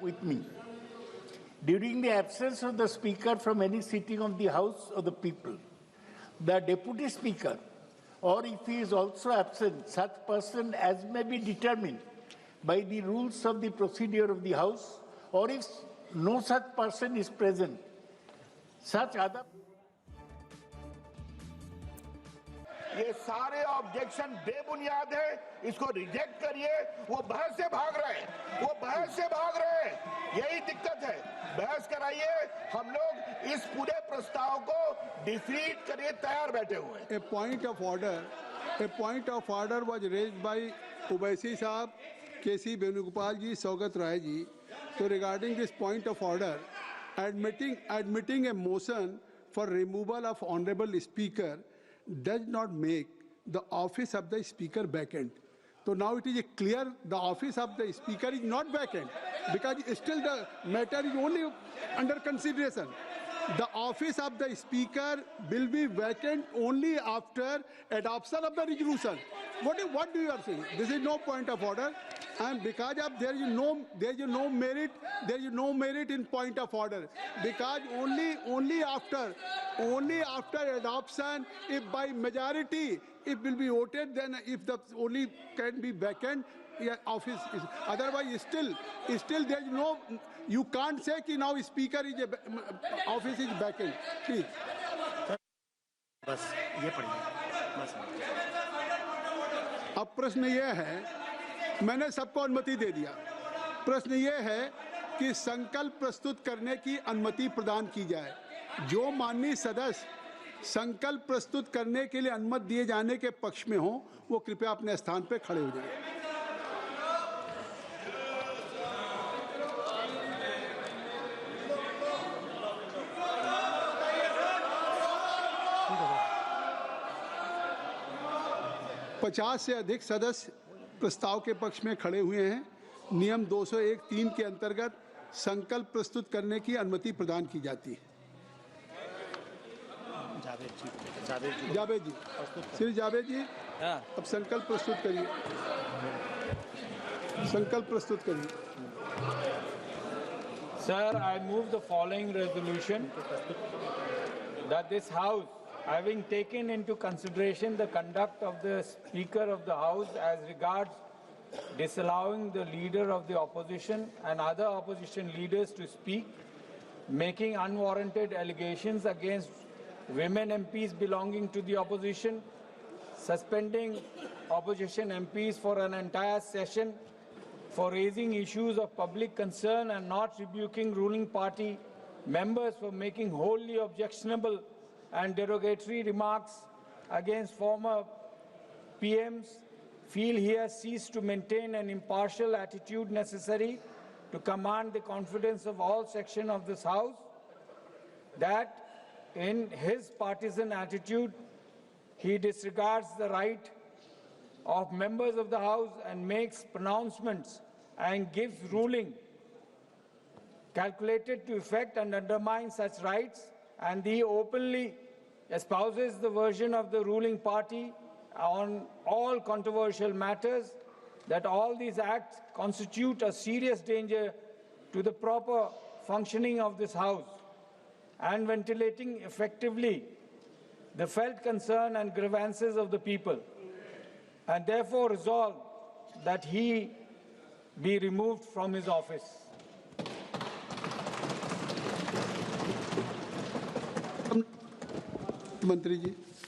with me. During the absence of the Speaker from any sitting of the House of the People, the Deputy Speaker, or if he is also absent, such person as may be determined by the rules of the procedure of the House, or if no such person is present, such other. ये सारे objection बेबुनियाद है, इसको reject करिए। वो बहस से भाग रहे हैं, यही दिक्कत है। बहस कराइए, हम लोग इस पूरे प्रस्ताव को डिफीट करिए, तैयार बैठे हुए हैं। A point of order was raised by Ubaisi Saab, KC Venugopal ji, Saugat Rai ji. So regarding this point of order, admitting a motion for removal of honorable speaker does not make the office of the speaker vacant. So now it is clear the office of the speaker is not vacant, because still the matter is only under consideration. The office of the speaker will be vacant only after adoption of the resolution. What do you are saying? This is no point of order, and because of there is no merit in point of order, because only after adoption, if by majority it will be voted, then if the only can be vacant, office is, otherwise still there is no, you can't say कि now speaker is office is vacant. Please. बस ये पढ़िए बस। अब प्रश्न ये है, मैंने सबको अनुमति दे दिया। प्रश्न ये है कि संकल्प प्रस्तुत करने की अनुमति प्रदान की जाए। जो माननीय सदस्य संकल्प प्रस्तुत करने के लिए अनुमति दिए जाने के पक्ष में हो, वो कृपया अपने स्थान पर खड़े हो जाएं। पचास से अधिक सदस्य प्रस्ताव के पक्ष में खड़े हुए हैं। नियम 201(3) के अंतर्गत संकल्प प्रस्तुत करने की अनुमति प्रदान की जाती है। जावेद जी, श्री जावेद जी, अब संकल्प प्रस्तुत करिए। संकल्प प्रस्तुत करिए। Sir, I move the following resolution that this House, having taken into consideration the conduct of the Speaker of the House as regards disallowing the leader of the opposition and other opposition leaders to speak, making unwarranted allegations against women MPs belonging to the opposition, suspending opposition MPs for an entire session for raising issues of public concern and not rebuking ruling party members for making wholly objectionable and derogatory remarks against former PMs, feel he has ceased to maintain an impartial attitude necessary to command the confidence of all sections of this House, that in his partisan attitude he disregards the right of members of the House and makes pronouncements and gives ruling calculated to effect and undermine such rights, and he openly espouses the version of the ruling party on all controversial matters, that all these acts constitute a serious danger to the proper functioning of this House and ventilating effectively the felt concern and grievances of the people, and therefore resolve that he be removed from his office. मंत्री जी।